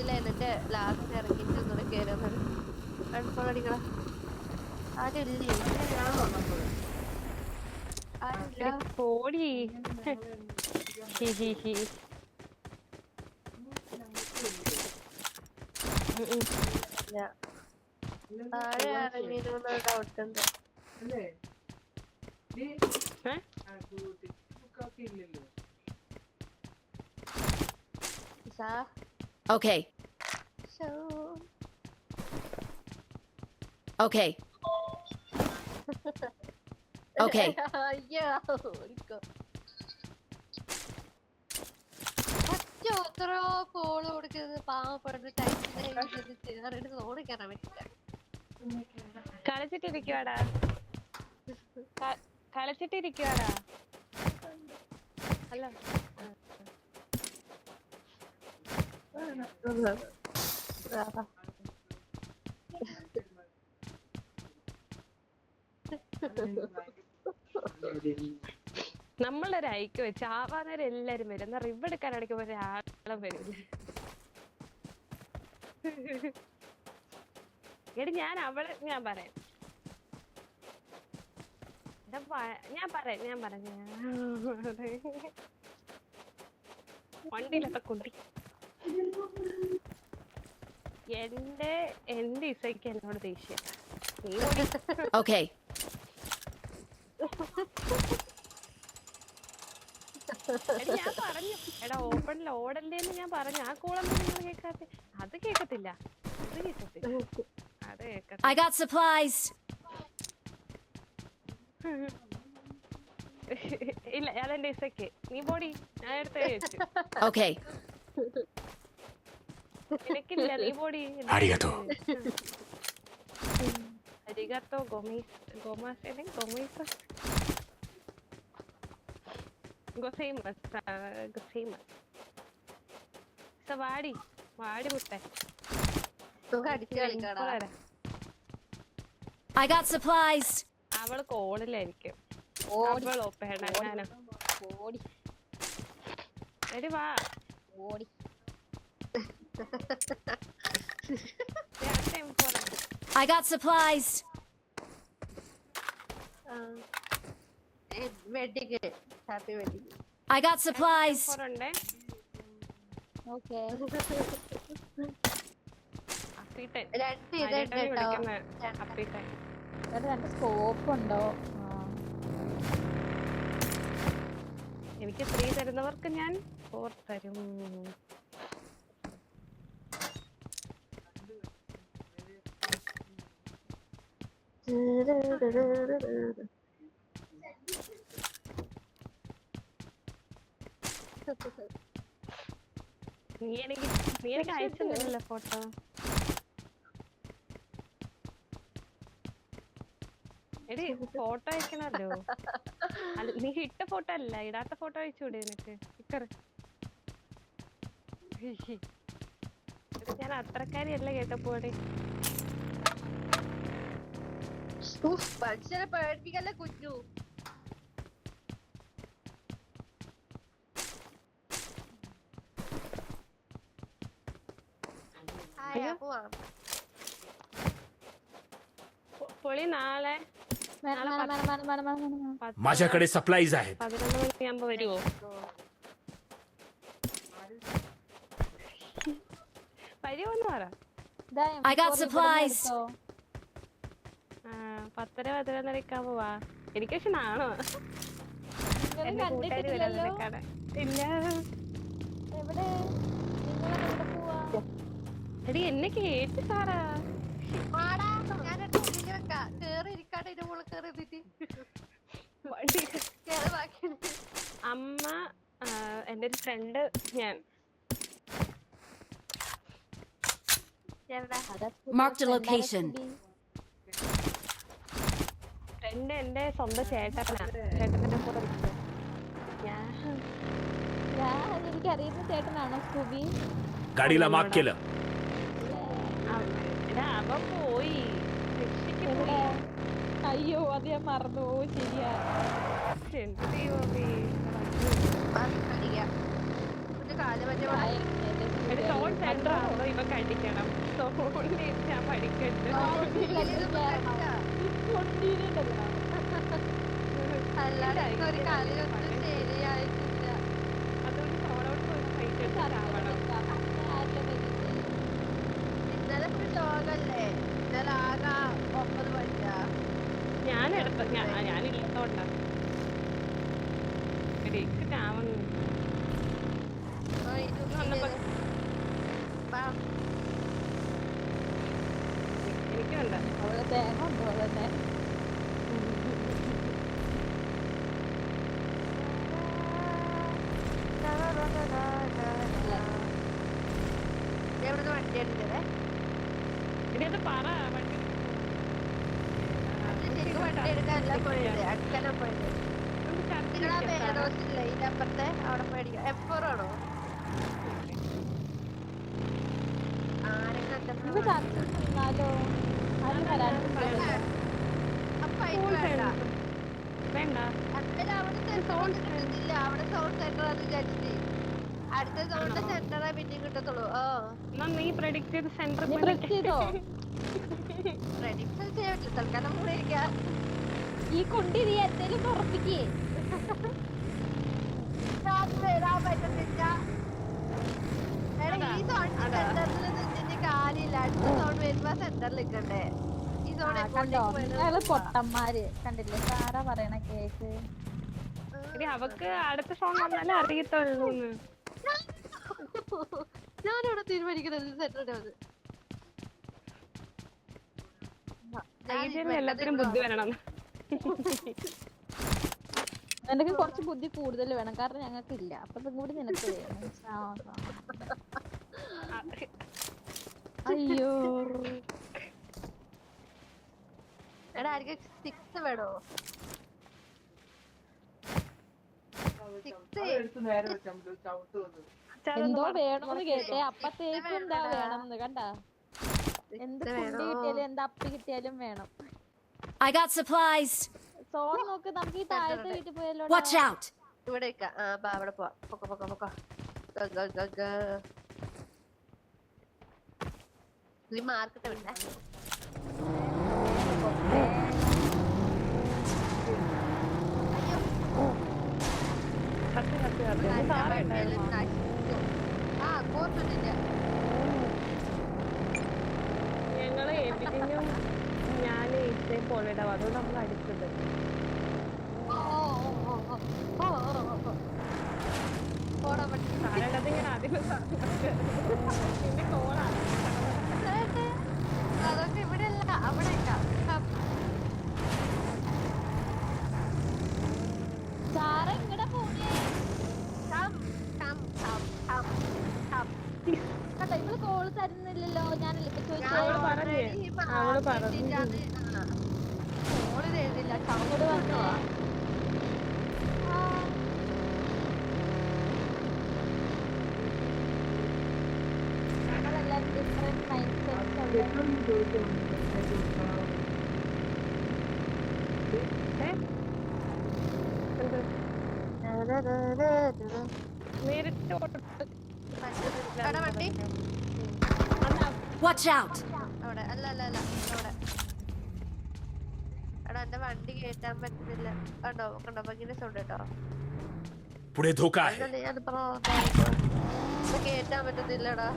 ഇല്ല എന്നിട്ട് ലാസ്റ്റ് ഇറങ്ങിട്ട് ഒന്നുകൂടെ കേറുന്നത് അടിക്കണം. ആരില്ലേ? ആരില്ല. പോടി. താഴെ ഇറങ്ങിയിരുന്ന ഡൗട്ട് ഉണ്ട്. Okay. Okay. Okay. അയ്യോ എത്രയോ കോള് കൊടുക്കുന്നത് പാവപ്പെടുന്ന ടൈമിൽ ഫോണിൽ കയറാൻ പറ്റില്ല. കളിച്ചിട്ടിരിക്കുവാടാ. കളിച്ചിട്ടിരിക്കുവാടാ. അല്ല നമ്മളൊരു ഐക്യം വെച്ച് ആവാനേരം എല്ലാരും വരും. എന്നാ റിവ് എടുക്കാൻ അടിക്കുമ്പോ ഒരാളും വരില്ല. എടി ഞാൻ പറയാം വണ്ടിയിലൊക്കെ കൊണ്ടി എന്റെ ഇസയ്ക്ക് എന്നോട് ദേഷ്യം. Okay. ഞാൻ പറഞ്ഞു എടാ ഓപ്പണിൽ ഓടല്ലേന്ന് ഞാൻ പറഞ്ഞു. ആ കൂളൊന്നും നിങ്ങൾ കേൾക്കാത്ത. അത് കേക്കത്തില്ല. I got supplies. ഇല്ല അതെന്റെ ഇസയ്ക്ക്. നീ പോടി, ഞാൻ എടുത്ത് കഴിച്ചു. Okay. എനിക്കില്ല, നീ പോടി. Arigato. Arigato വാടി മുത്തേ. I got supplies. അവള് കോണിലായിരിക്കും. എടി വാ. I got supplies. Happy wedding. I got supplies. Okay. Scope ഉണ്ടോ? എനിക്ക് 3 തരുന്നവർക്ക് ഞാൻ 4 തരും. നീ എനിക്ക് അയച്ചില്ലല്ലോ ഫോട്ടോ. എടി ഫോട്ടോ അയക്കണല്ലോ. നീ ഇട്ട ഫോട്ടോ അല്ല, ഇടാത്ത ഫോട്ടോ അയച്ചൂടെ നിനക്ക്? ഞാൻ അത്രക്കാരിയല്ല കേട്ടപ്പോടെ. മനുഷ്യനെ പേടിപ്പിക്കല്ലേ കുഞ്ഞു. പൊളി നാളെ माझ्याकडे सप्लाईज आहेत. 11 മണിയാകുമ്പോ വരുവോ? വരുവോന്ന് പറ. I got supplies. 10-11 പോവാ. എനിക്ക് പക്ഷെ നാണോ എന്റെ കൂട്ടുകാരി വരാതെ കാണാൻ. ഇല്ല എടി എന്നെ കേട്ട് സാറാ. അമ്മ, എന്റെ ഒരു ഫ്രണ്ട്, ഞാൻ. Marked a location. ഫ്രണ്ട് എന്റെ സ്വന്തം ചേട്ടന്റെ കൂടെ എനിക്കറിയുന്ന ചേട്ടനാണോ സ്കൂബി? गाडीला मार्क केलं. അവൻ പോയി. അയ്യോ അത് ഞാൻ മറന്നു. ശരിയാ. അതോ ഇവ കടിക്കണം തോണ്ടി ഞാൻ പഠിക്കട്ടെ അല്ലാതെ ഒരു കളിയൊന്നും ശരിയായിട്ടില്ല. അതുകൊണ്ട് സോളോട്ട് പോയി ഫൈറ്റ് എടുത്താവണം. ഇന്നലെ ഫുൾ ലോകല്ലേ, ഇന്നലെ ആകെ 9 പഠിച്ചാ. ഞാനില്ലാത്തോണ്ടാ ചാവുന്നു. എനിക്കുണ്ട് അവള് തേങ്ങ ഉണ്ടോ തന്നെ എവിടുന്ന് വണ്ടി എടുത്തതേ? ഇനി അത് പറ വണ്ടി ശരിക്കും വണ്ടി എടുക്കാനല്ല പോയത്, അടുക്കല പോയത്. നിങ്ങളാ മേഘദോസില്ലേ ഇതിന്റെ അപ്പുറത്തെ, അവിടെ പോയിരിക്കും. M4 ആണോ? ആരെങ്കിലും നമുക്ക് ചർച്ച നിന്നാലോ ആരും വരാണ്ടിരിക്കില്ല അപ്പൊ അതിന് വേണ്ട. വേണ്ട അല്ല, അവിടെ സെന്റർ കിട്ടുന്നില്ല. അവിടെ സൗണ്ട് സെന്റർ അത് വിചാരിച്ചിട്ട് അടുത്ത സൗണ്ട് സെന്ററേ പിന്നെയും കിട്ടത്തുള്ളൂ. എന്നാ നീ പ്രഡിക്ട് ചെയ്ത് സെന്റർ നീ പ്രസ് ചെയ്തോ പ്രഡിക്ഷൻ ചെയ്യാൻ പറ്റില്ല, തൽക്കാലം കൂടെ ഇരിക്കാം. ഈ കുണ്ടി നീ എന്തേലും ഉറപ്പിക്കേ വരാൻ പറ്റുന്നില്ല. എടാ, ഈ സൗണ്ട് സെന്ററിൽ നിന്നിട്ട് കാര്യമില്ല. അടുത്ത സൗണ്ട് വരുമ്പോ സെന്ററിൽ നിൽക്കണ്ടേ? ഈ സൗണ്ട് കണ്ടോ നിങ്ങള് പൊട്ടന്മാര് കണ്ടില്ലേ സാറാ പറയണ കേക്ക് അവക്ക് അടുത്ത സോങ് വന്നാലേ അറിയത്തുള്ളൂ. ഞാനിവിടെ തീരുമാനിക്കുന്നത് സെന്ററിന്റെ അത്. എല്ലാത്തിനും ബുദ്ധി വരണം. നിനക്ക് കുറച്ച് ബുദ്ധി കൂടുതൽ വേണം, കാരണം ഞങ്ങൾക്ക് ഇല്ല. അപ്പൊ ഇതും കൂടി നിനക്ക് വേണം. അയ്യോ എടാ, ആർക്കും 6 വേണോ? 6 എന്തോ വേണോന്ന് കേട്ടേ, അപ്പത്തേക്കും എന്താ വേണമെന്ന് കണ്ടാ. എന്ത് കുണ്ടി കിട്ടിയാലും എന്ത് അപ്പി കിട്ടിയാലും വേണം. I got supplies. സോൺ നോക്ക്, നമുക്ക് ഈ താഴത്തെ വീട്ടിൽ പോയല്ലോ. Watch out. ഇവിടെ അവിടെ പോവാ. പൊക്കോ മാർക്കറ്റ് വിടേ. കോർട്ടില്ല. ഞങ്ങള് എവിടെയും ഞാന് ഇതേപോലെ ഇടാം, അതുകൊണ്ട് നമ്മൾ അടിച്ചത്. സാരമില്ലാതിങ്ങനെ ആദ്യമേ പിന്നെ കോളാണ്. അതൊക്കെ ഇവിടെ അല്ല, അവിടെ സാറ ഇങ്ങടെ പോണേ കണ്ടോ, ഇവള് കോള് തരുന്നില്ലല്ലോ. ഞാനല്ലേ ഇപ്പൊ ചോദിച്ചത്. അവള് പറഞ്ഞു എഴുതില്ല. അങ്ങോട്ട് വന്നേ. ഞങ്ങളെല്ലാരും ഡിഫറെന്റ് മൈൻഡ് സെറ്റ്സ് നേരിട്ട് വണ്ടി Watch out. അവിടെ അല്ല അവിടെ. എടാ, എന്റെ വണ്ടി കേറ്റാൻ പറ്റുന്നില്ല. കണ്ടോ ഭയങ്കര സൗണ്ട് കേട്ടോ. पुढे धोका आहे. കേറ്റാൻ പറ്റുന്നില്ലടാ.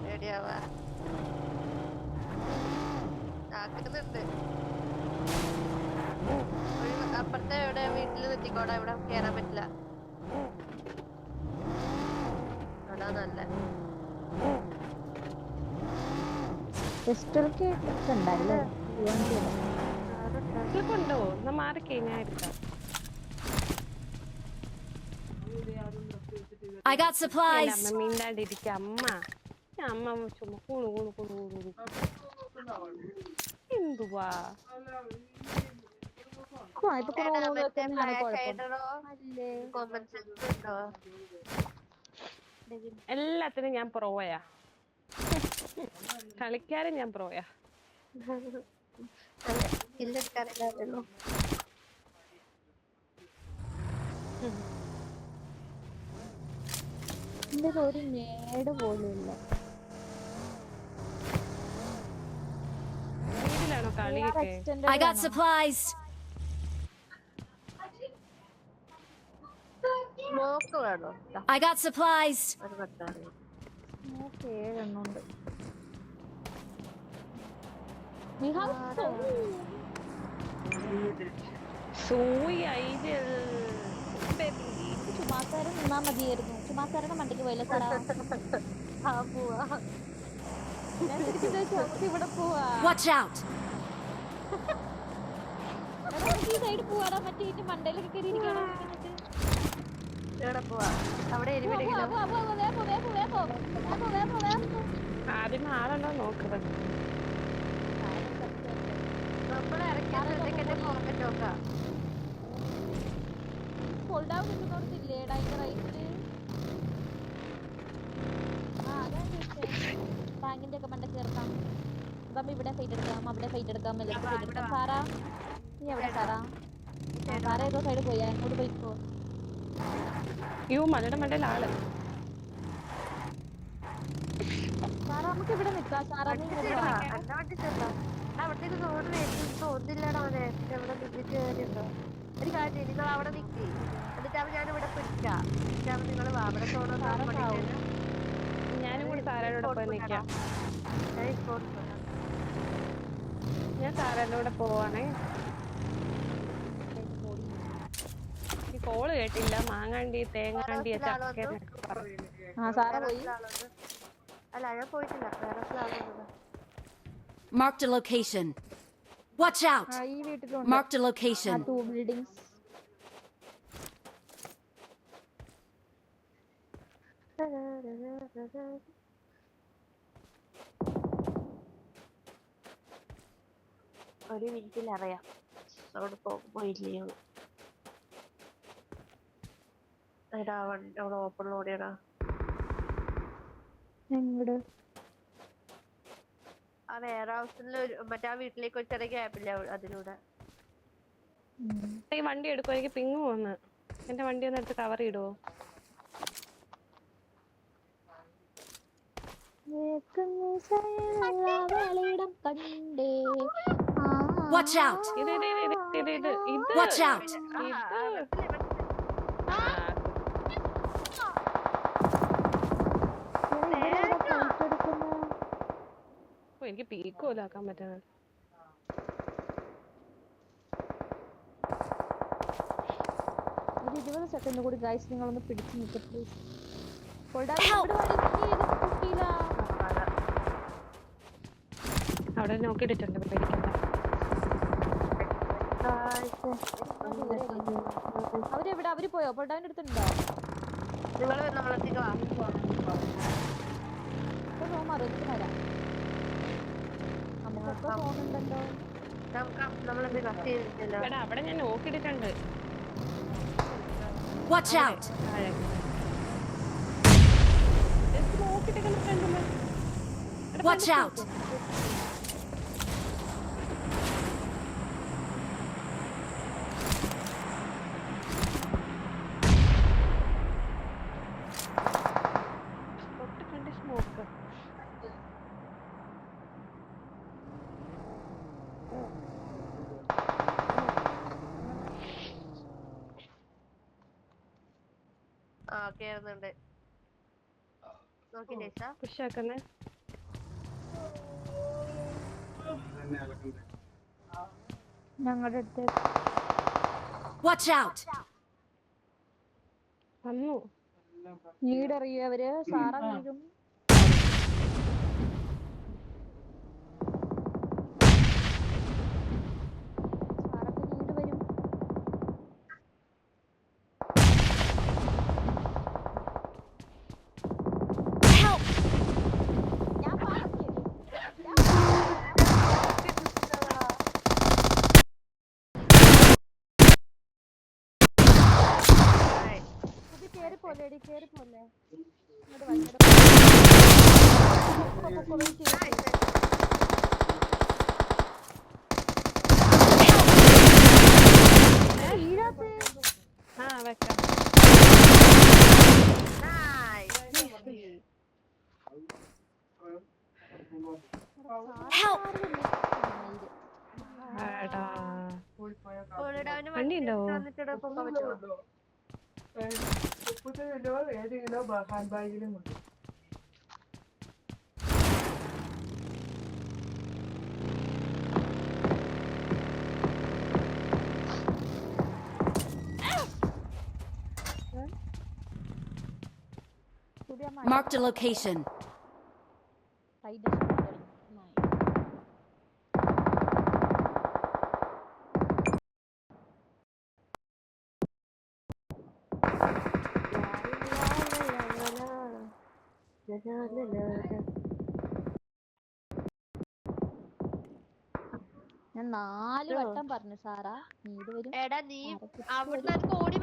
റെഡിയാവാ ആക്കുന്നുണ്ട്. അപ്പുറത്തെ എവിടെ വീട്ടിൽ നിർത്തിക്കോടാ, ഇവിടെ കേറാൻ പറ്റില്ല. അതാ നല്ല ഉണ്ടോ? എന്നാ മാറിക്കേ, ഞാൻ എടുക്കാം. I got supplies. അമ്മ മിണ്ടാണ്ടിരിക്ക. അമ്മ ചുമ്മാ കൂണു എന്തുവാ എല്ലാത്തിനും ഞാൻ പ്രോയാ. കളിക്കാരും ഞാൻ പ്രോയാ. ഇല്ലെടുക്കാറില്ലാതല്ലോ. ഇതിന്റെ ഒരു നേട് പോലും ഇല്ല. വീട്ടിലാണോ കളിയൊക്കെ? I got supplies. സ്മോക്ക് വേണോ? I got supplies. ഒരു പത്താറ്. 7 ഉണ്ട്. We have സൂയി ഐഡിയൽ ചുമാക്കാരൻ നിന്നാ മതിയായിരുന്നു. ചുമാക്കാരന്റെ മണ്ടയ്ക്ക് പോയില്ല സാറാ. ആ പോവാ. ഞാൻ തിരിച്ചു ചോദിച്ചു ഇവിടെ പോവാ. Watch out. ഈ സൈഡ് പോവാടാ. മറ്റേ ഇതിന്റെ മണ്ടയിലൊക്കെ കയറി ഇരിക്കണം. എവിടെ പോവാ? അവിടെ എരിവിടെങ്കിലും ആദ്യം ആളുണ്ടോ നോക്കുന്നത്. നമ്മളെ ഇറക്കിയാൽ പോക്കറ്റ് നോക്കാം. ഹോൾഡ് ഔട്ട് നിൽക്കുന്നില്ലേ അതിന്റെ റൈറ്റ്? ആ അതാണ് ടാങ്കിന്റെ ഒക്കെ മണ്ട ചേർക്കാം. അപ്പം ഇവിടെ ഫൈറ്റ് എടുക്കാം, അവിടെ ഫൈറ്റ് എടുക്കാം, എല്ലാം ഫൈറ്റ് എടുക്കാം. സാറാ നീ എവിടെ സാറാ? സാറ ഏതോ സൈഡ് പോയാ അങ്ങോട്ട് പോയിക്കോ. യു മലയുടെ മണ്ടയിൽ ആള്. സാറാ നമുക്ക് ഇവിടെ നിൽക്കാം. സാറാ നീ ഇവിടെ വാ. അവിടത്തേക്ക് തോന്നില്ലടാ. എവിടെ നിന്നിട്ട് കാര്യമുണ്ടോ? ഒരു കാര്യം, നിങ്ങൾ അവിടെ നിൽക്കി, എന്നിട്ടാവും ഞാൻ ഇവിടെ പിടിക്കാം. എന്നിട്ടാവും നിങ്ങൾ അവിടെ തോന്നോ? ഞാനും കൂടി സാറയുടെ പോയി നിൽക്കാം. ഞാൻ സാറയുടെ കൂടെ പോവാണേ. ഈ കോള് കേട്ടില്ല. മാങ്ങാണ്ടി തേങ്ങാണ്ടി ചക്ക. ആ സാറാ പോയി. അല്ല ഞാൻ പോയിട്ടില്ല. വേറെ ആളുണ്ട്. Marked a location. Watch out. ഈ വീട്ടിലുണ്ട്. Marked a location. 2 buildings. ഒരു മിനിറ്റിൽ അറിയാം അവിടെ പോകുമ്പോ ഇല്ലയോ. എടാ അവിടെ ഓപ്പണിലോടെയാടാ. എങ്ങോട്ട്? ആ വെയർ ഹൗസിൽ മറ്റേ ആ വീട്ടിലേക്ക് ഒരു ചെറിയ ഗ്യാപ്പില്ല അതിലൂടെ. ഈ വണ്ടി എടുക്കും. എനിക്ക് പിങ്ങ് പോന്ന്. എന്റെ വണ്ടി ഒന്ന് എടുത്ത് കവർ ഇടുവോ? Watch out. ഇത് Watch out. എനിക്ക് പീക്ക് പോലും ആക്കാൻ പറ്റുന്നത്. ഒരു 20 സെക്കൻഡ് കൂടി ഗൈസ് നിങ്ങളൊന്ന് പിടിച്ചു നിൽക്കുക പ്ലീസ്. അവിടെ നോക്കിയിട്ടുണ്ട്. പേടിക്കണ്ട. അവരെവിടെ? അവര് പോയോ? പൊട്ടാവിന്റെ അടുത്തുണ്ടോ? നിങ്ങൾ നമ്മളെത്തിക്ക് വാ. റൂം അറിയിച്ചിട്ട് വരാം. നമുക്കൊക്കെ ഫോണുണ്ടല്ലോ. നമ്മളെന്ത് കട്ട് ചെയ്തിട്ടില്ല. അവിടെ ഞാൻ നോക്കിയിട്ടുണ്ട്. Watch out. Watch out. Smoke. ആ കേറുന്നുണ്ട്. നോക്കി പുഷാക്കുന്നേ. ഞങ്ങളുടെ അടുത്ത് Watch out. വന്നു. വീടറിയോ അവര്? സാറ വീടും സാറൊക്കെ വീട് വരും. Help. ഞാൻ പറഞ്ഞു കേറി പോലെ ആ വെക്കാം. എടുത്തിട്ട് പൊക്കാൻ പറ്റുമോ? ഏതെങ്കിലും ഹാൻഡ് ബാഗിലും ഉണ്ട്. Marked a location. സൈഡ് ഞാൻ 4 വട്ടം പറഞ്ഞു സാറാ നീ ഇത് വരും. എടാ നീ അവിടുന്ന് എനിക്ക് ഓടി